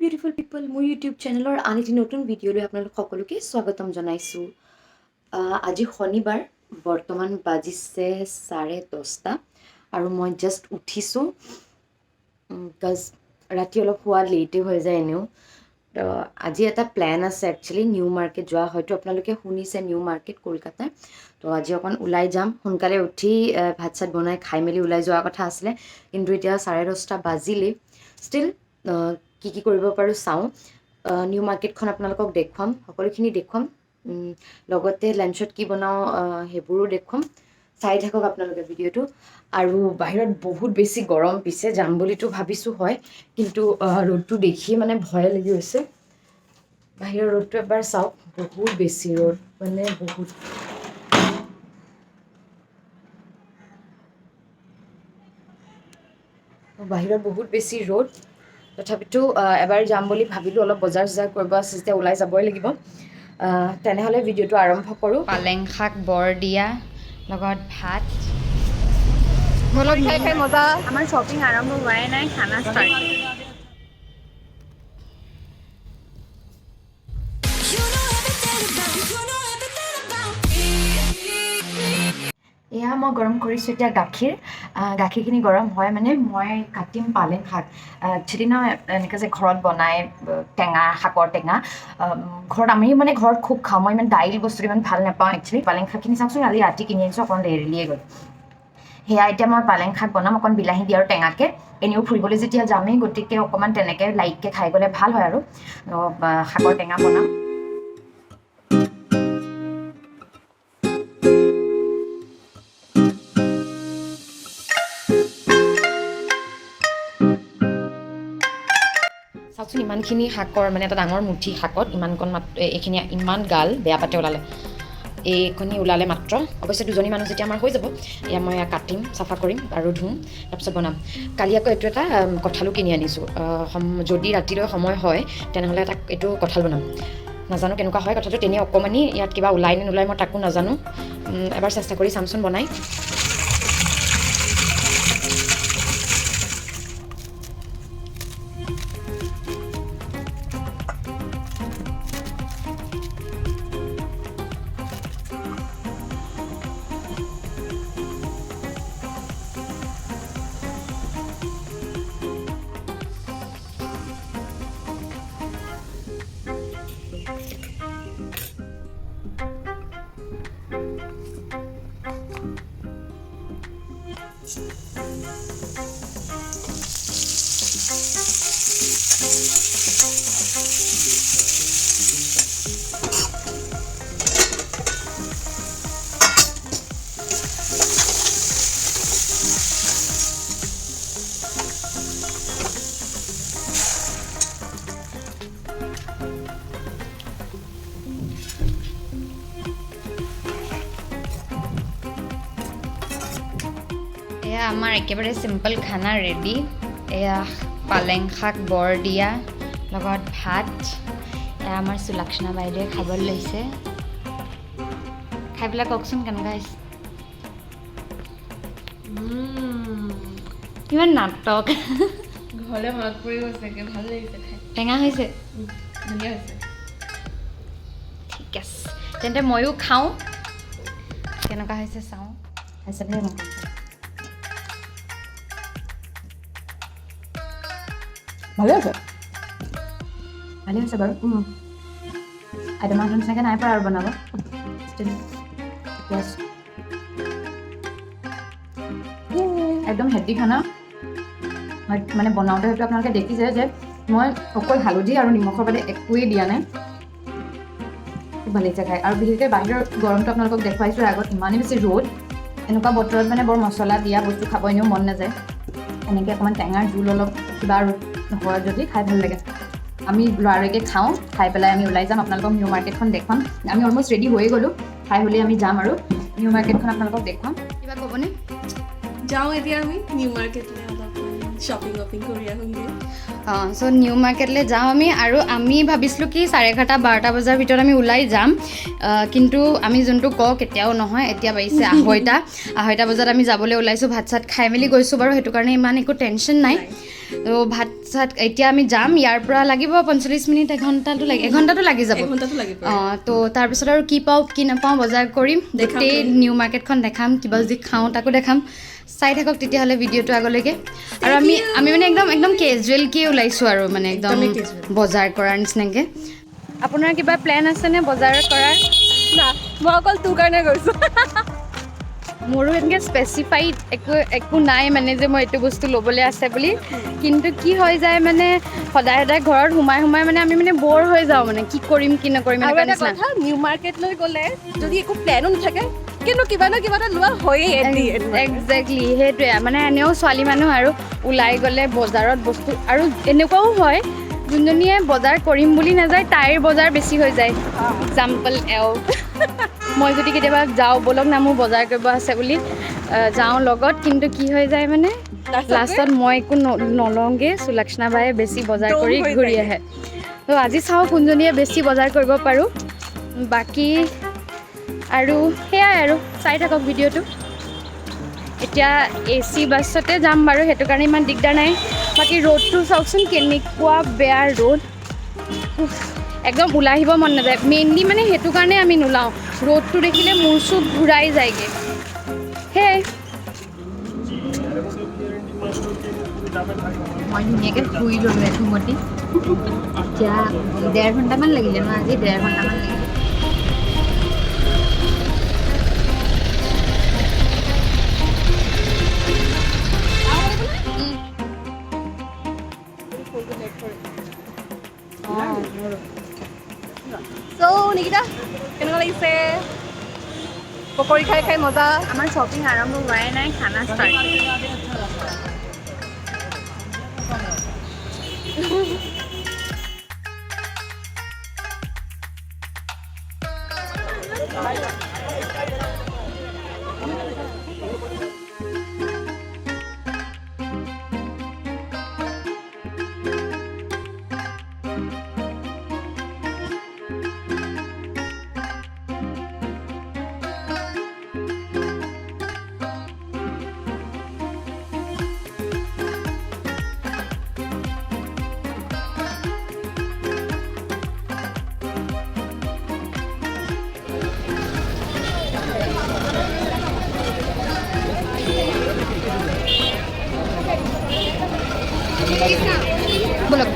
Beautiful পিপল, মোৰ YouTube চেনেলৰ আন এটি নতুন ভিডিঅ'লৈ আপোনালোক সকলোকে স্বাগতম জনাইছোঁ। আজি শনিবাৰ, বৰ্তমান বাজিছে 10:30 আৰু মই জাষ্ট উঠিছোঁ। বিকজ ৰাতি অলপ শুৱা লেটেই হৈ যায় এনেও। তো আজি এটা প্লেন আছে একচুৱেলি, নিউ মাৰ্কেট যোৱা। হয়তো আপোনালোকে শুনিছে নিউ মাৰ্কেট কলকাতা। তো আজি অকণ ওলাই যাম, সোনকালে উঠি ভাত চাত বনাই খাই মেলি ওলাই যোৱাৰ কথা আছিলে, কিন্তু এতিয়া 10:30 বাজিলেই। ষ্টিল কি কৰিব পাৰোঁ চাওঁ। নিউ মাৰ্কেটখন আপোনালোকক দেখুৱাম, সকলোখিনি দেখুৱাম, লগতে লাঞ্চত কি বনাওঁ সেইবোৰো দেখুৱাম। চাই থাকক আপোনালোকে ভিডিঅ'টো। আৰু বাহিৰত বহুত বেছি গৰম, পিছে যাম বুলিতো ভাবিছোঁ হয়, কিন্তু ৰ'দটো দেখি মানে ভয় লাগি গৈছে। বাহিৰৰ ৰ'দটো এবাৰ চাওক, বহুত বেছি ৰ'দ, মানে বহুত। বাহিৰত বহুত বেছি ৰ'দ, তথাপিতো এবাৰ যাম বুলি ভাবিলোঁ। অলপ বজাৰ চজাৰ কৰিব আছে যেতিয়া ওলাই যাবই লাগিব। তেনেহ'লে ভিডিঅ'টো আৰম্ভ কৰোঁ। পালেং শাক বৰ দিয়া লগত ভাত। খাই খাই মজা। আমাৰ শ্বপিং আৰম্ভ হোৱাই নাই, খানা ষ্টাৰ্ট। এয়া মই গৰম কৰিছোঁ এতিয়া গাখীৰখিনি গৰম হয় মানে মই কাটিম পালেং শাক। একচুৱেলি ন এনেকৈ যে ঘৰত বনাই টেঙা, শাকৰ টেঙা, ঘৰত আমি মানে ঘৰত খুব খাওঁ। মই ইমান দাইল বস্তুটো ইমান ভাল নাপাওঁ একচুৱেলি। পালেং শাকখিনি চাওকচোন, আজি ৰাতি কিনি আনিছোঁ, অকণ লেৰেলিয়ে গ'ল। সেয়া এতিয়া মই পালেং শাক বনাম, অকণ বিলাহী দি আৰু টেঙাকৈ। এনেও ফুৰিবলৈ যেতিয়া যামেই, গতিকে অকণমান তেনেকৈ লাইটকৈ খাই গ'লে ভাল হয় আৰু শাকৰ টেঙা বনাম। চাওকচোন, ইমানখিনি শাকৰ মানে এটা ডাঙৰ মুঠি শাকত ইমানকণ এইখিনি ইমান গাল বেয়া পাতে ওলালে। এইখিনি ওলালে মাত্ৰ, অৱশ্যে দুজনী মানুহ যেতিয়া আমাৰ হৈ যাব, এয়া মই কাটিম, চাফা কৰিম আৰু ধুম, তাৰপিছত বনাম। কালি আকৌ এইটো এটা কঁঠালো কিনি আনিছোঁ। যদি ৰাতিলৈ সময় হয় তেনেহ'লে এইটো কঁঠাল বনাম। নাজানো কেনেকুৱা হয় কথাটো, তেনেই অকণমানি, ইয়াত কিবা ওলাই নে নোলাই মই তাকো নাজানো। এবাৰ চেষ্টা কৰি চামচোন বনাই। এয়া আমাৰ একেবাৰে চিম্পল খানা ৰেডি। এয়া পালেং শাক বৰ দিয়া লগত ভাত। এয়া আমাৰ সুলক্ষণা বাইদেৱে খাবলৈ লৈছে। খাই পেলাই কওকচোন কেনেকুৱা হৈছে। কিমান নাটক। ঘৰলৈ মনত পৰি গৈছে, ভাল লাগিছে খাই। টেঙা হৈছে, ধুনীয়া হৈছে। ঠিক আছে, তেন্তে ময়ো খাওঁ, কেনেকুৱা হৈছে চাওঁ। খাইছে বোলে মই ভালে আছে, ভালে আছে বাৰু। আইটেম মাছৰ নিচিনাকৈ নাই পৰা আৰু বনাব। একদম হেল্ডি খানা মানে বনাওঁতে হয়তো আপোনালোকে দেখিছে যে মই অকল হালধি আৰু নিমখৰ বাদে একোৱেই দিয়া নাই। খুব ভাল লাগিছে খাই। আৰু বিশেষকৈ বাহিৰৰ গৰমটো আপোনালোকক দেখুৱাইছোঁ আগত, ইমানেই বেছি ৰ'দ। এনেকুৱা বতৰত মানে বৰ মছলা দিয়া বস্তু খাব এনেও মন নাযায়। এনেকৈ অকণমান টেঙাৰ জোল অলপ কিবা আৰু হয় যদি খাই ভাল লাগে। আমি লৰালৰিকৈ খাওঁ, খাই পেলাই আমি ওলাই যাম, আপোনালোকক নিউ মাৰ্কেটখন দেখুৱাম। আমি অলমষ্ট ৰেডি হৈয়ে গ'লোঁ, খাই হ'লেই আমি যাম আৰু নিউ মাৰ্কেটখন আপোনালোকক দেখুৱাম। কিবা ক'বনে? যাওঁ এতিয়া আমি নিউ মাৰ্কেটলৈ, অলপ শ্বপিং কৰি আহোঁগৈ। চ' নিউ মাৰ্কেটলৈ যাওঁ আমি। আৰু আমি ভাবিছিলোঁ কি 11:30-12 বজাৰ ভিতৰত আমি ওলাই যাম, কিন্তু আমি যোনটো কওঁ কেতিয়াও নহয়। এতিয়া বাজিছে 2:30 বজাত আমি যাবলৈ ওলাইছোঁ। ভাত চাত খাই মেলি গৈছোঁ বাৰু, সেইটো কাৰণে ইমান একো টেনশ্যন নাই। তো ভাত চাত এতিয়া আমি যাম, ইয়াৰ পৰা লাগিব 45 মিনিট, এঘণ্টাটো লাগি যাব। তো তাৰপিছত আৰু কি পাওঁ কি নাপাওঁ বজাৰ কৰিম, গোটেই নিউ মাৰ্কেটখন দেখাম, কিবা যদি খাওঁ তাকো দেখাম। চাই থাকক তেতিয়াহ'লে ভিডিঅ'টো আগলৈকে। আৰু আমি মানে একদম কেজুৱেলকৈ ওলাইছোঁ আৰু মানে একদম বজাৰ কৰাৰ নিচিনাকৈ। আপোনাৰ কিবা প্লেন আছেনে বজাৰ কৰাৰ? না, মই অকল তোৰ কাৰণে গৈছোঁ। মোৰো এনেকৈ স্পেচিফাইড একো নাই মানে যে মই এইটো বস্তু ল'বলৈ আছে বুলি। কিন্তু কি হৈ যায় মানে সদায় ঘৰত সোমাই মানে আমি মানে ব'ৰ হৈ যাওঁ, মানে কি কৰিম কি নকৰিম আৰু এনেকুৱা এটা নিচিনা। কথা, নিউ মাৰ্কেটলৈ গ'লে যদি একো প্লেনো নাথাকে কিন্তু কিবা না কিবা এটা লোৱা হয়েই। একজেক্টলি সেইটোৱে মানে, এনেও ছোৱালী মানুহ আৰু ওলাই গ'লে বজাৰত বস্তু, আৰু এনেকুৱাও হয় যোনজনীয়ে বজাৰ কৰিম বুলি নাযায় তাইৰ বজাৰ বেছি হৈ যায়। এক্সাম্পল মই যদি কেতিয়াবা যাওঁ ব'লক না মোৰ বজাৰ কৰিব আছে বুলি যাওঁ লগত, কিন্তু কি হৈ যায় মানে লাষ্টত মই একো নলওঁগৈ, সুলক্ষণা বায়ে বেছি বজাৰ কৰি ঘূৰি আহে। তো আজি চাওঁ কোনজনীয়ে বেছি বজাৰ কৰিব পাৰোঁ। বাকী আৰু সেয়াই আৰু চাই থাকক ভিডিঅ'টো। এতিয়া AC বাছতে যাম বাৰু, সেইটো কাৰণে ইমান দিগদাৰ নাই। বাকী ৰ'দটো চাওকচোন কেনেকুৱা বেয়া ৰ'দ, একদম ওলাই আহিব মন নাযায়। মেইনলি মানে সেইটো কাৰণে আমি নোলাওঁ, ৰ'দটো দেখিলে মূৰ চুৰ ঘূৰাই যায়গৈ। সেয়াই মই ধুনীয়াকৈ শুই ল'লোঁ এঠুমতি। এতিয়া 1.5 ঘণ্টামান লাগিলে ন, আজি 1.5 ঘণ্টামান লাগিলে। So, Nikita, কেনেকুৱা লাগিছে? পকৰি খাই মজা। আমাৰ শ্বপিং আৰম্ভ হোৱাই নাই, খানা ষ্টাৰ্ট। বলক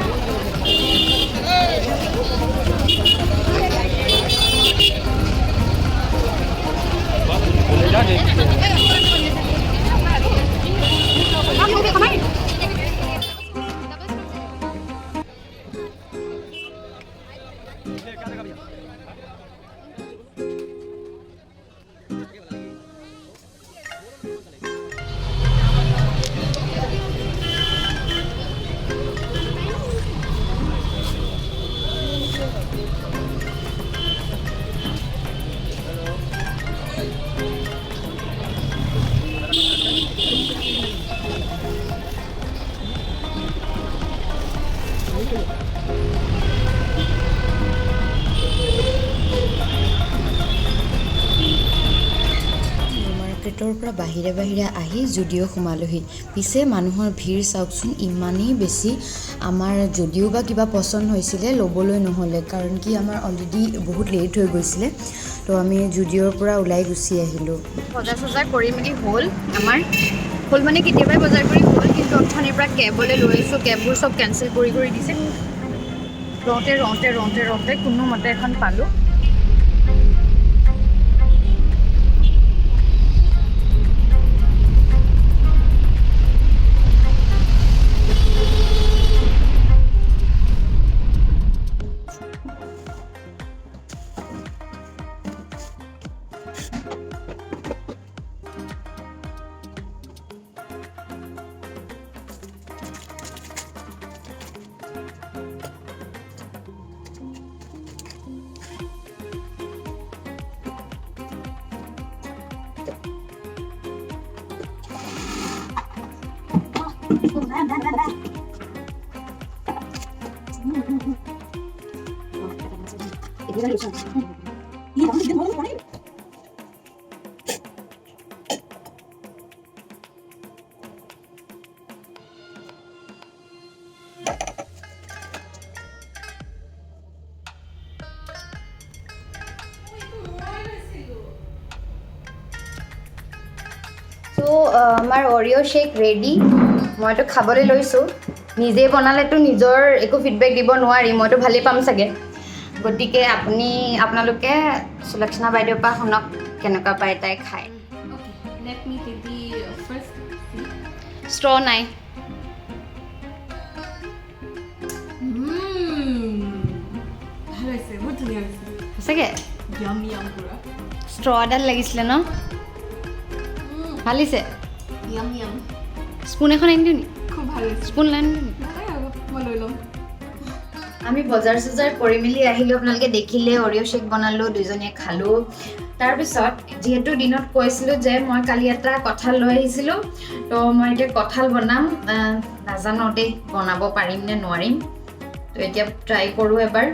মাৰ্কেটৰ পৰা বাহিৰে আহি জুডিঅ' সোমালোহি। পিছে মানুহৰ ভিৰ চাওকচোন, ইমানেই বেছি। আমাৰ যদিও বা কিবা পচন্দ হৈছিলে ল'বলৈ নহ'লে, কাৰণ কি আমাৰ অলৰেডি বহুত লেট হৈ গৈছিলে। তো আমি জুডিঅ'ৰ পৰা ওলাই গুচি আহিলোঁ। বজাৰ কৰি মেলি হ'ল আমাৰ, হ'ল মানে কেতিয়াবাই বজাৰ কৰি হ'ল, কিন্তু অথনিৰ পৰা কেবলৈ লৈ আহিছোঁ। কেববোৰ চব কেঞ্চেল কৰি দিছে। ৰওঁতে কোনোমতে এখন পালোঁ। আমাৰ অৰিঅ' শ্বেক ৰেডি মইতো খাবলৈ লৈছোঁ নিজে বনালেতো নিজৰ একো ফিডবেক দিব নোৱাৰি মইতো ভালেই পাম চাগে গতিকে আপোনালোকে সুলক্ষণা বাইদেউৰ পৰা শুনক কেনেকুৱা পায় তাই খায় Okay, let me take the first sip. Straw নাই ভাল হৈছে বহুত ধুনীয়া হৈছে সঁচাকৈ য়াম য়াম পুৰা ষ্ট্ৰ এডাল লাগিছিলে ন ভাল হৈছে য়াম য়াম স্পুন এখন আনি দিওঁ নি খুব ভাল হৈছে স্পুন লৈ আনি দিওঁ নি নাই আৰু মই লৈ ল'ম আমি বজাৰ চজাৰ কৰি মেলি আহিলোঁ আপোনালোকে দেখিলে অৰিঅ' শ্বেক বনালোঁ দুইজনীয়ে খালোঁ তাৰপিছত যিহেতু দিনত কৈছিলোঁ যে মই কালি এটা কঁঠাল লৈ আহিছিলোঁ তো মই এতিয়া কঁঠাল বনাম নাজানো দেই বনাব পাৰিম নে নোৱাৰিম তো এতিয়া ট্ৰাই কৰোঁ এবাৰ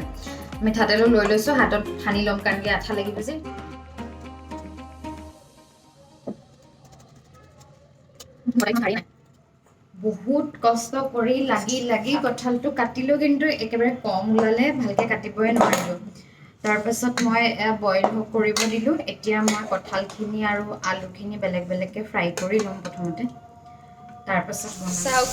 মিঠাতেলো লৈ লৈছোঁ হাতত সানি ল'ম কাৰণ কি আঠা লাগিব যে বহুত কষ্ট কৰি লাগি কঁঠালটো কাটিলোঁ কিন্তু একেবাৰে কম ওলালে ভালকৈ কাটিবই নোৱাৰিলোঁ তাৰপাছত মই বইল কৰিব দিলোঁ এতিয়া মই কঁঠালখিনি আৰু আলুখিনি বেলেগ বেলেগকৈ ফ্ৰাই কৰি ল'ম প্ৰথমতে তাৰপাছত চাওক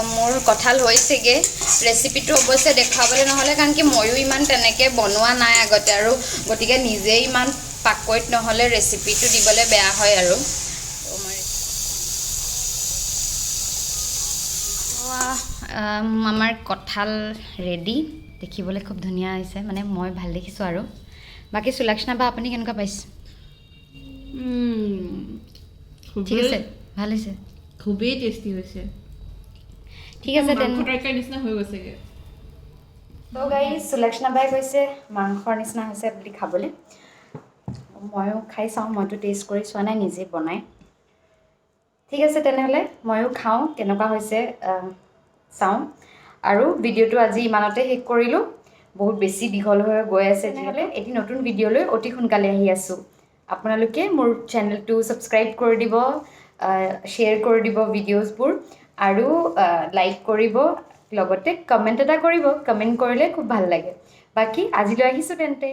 মোৰ কঁঠাল হৈছেগৈ ৰেচিপিটো অৱশ্যে দেখুৱাবলৈ নহ'লে কাৰণ কি ময়ো ইমান তেনেকৈ বনোৱা নাই আগতে আৰু গতিকে নিজেই ইমান পাকৈত নহ'লে ৰেচিপিটো দিবলৈ বেয়া হয় আৰু আমাৰ কঁঠাল ৰেডি দেখিবলৈ খুব ধুনীয়া হৈছে মানে মই ভাল দেখিছোঁ আৰু বাকী সুলক্ষণা বা আপুনি কেনেকুৱা পাইছে ঠিক আছে ভাল হৈছে খুবেই টেষ্টি হৈছে ঠিক আছে তেনে তৰকাৰী নিচিনা হৈ গৈছেগৈ তো গাইজ সুলক্ষণা বাই কৈছে মাংসৰ নিচিনা হৈছে বুলি খাবলৈ ময়ো খাই চাওঁ মইতো টেষ্ট কৰি চোৱা নাই নিজে বনাই ঠিক আছে তেনেহ'লে ময়ো খাওঁ কেনেকুৱা হৈছে চাওঁ আৰু ভিডিঅ'টো আজি ইমানতে শেষ কৰিলোঁ বহুত বেছি দীঘল হৈ গৈ আছে তেনেহ'লে এটি নতুন ভিডিঅ'লৈ অতি সোনকালে আহি আছোঁ আপোনালোকে মোৰ চেনেলটো ছাবস্ক্ৰাইব কৰি দিব শ্বেয়াৰ কৰি দিব ভিডিঅ'জবোৰ আৰু লাইক কৰিব লগতে কমেণ্ট এটা কৰিব কমেণ্ট কৰিলে খুব ভাল লাগে বাকী আজিলৈ আহিছোঁ তেন্তে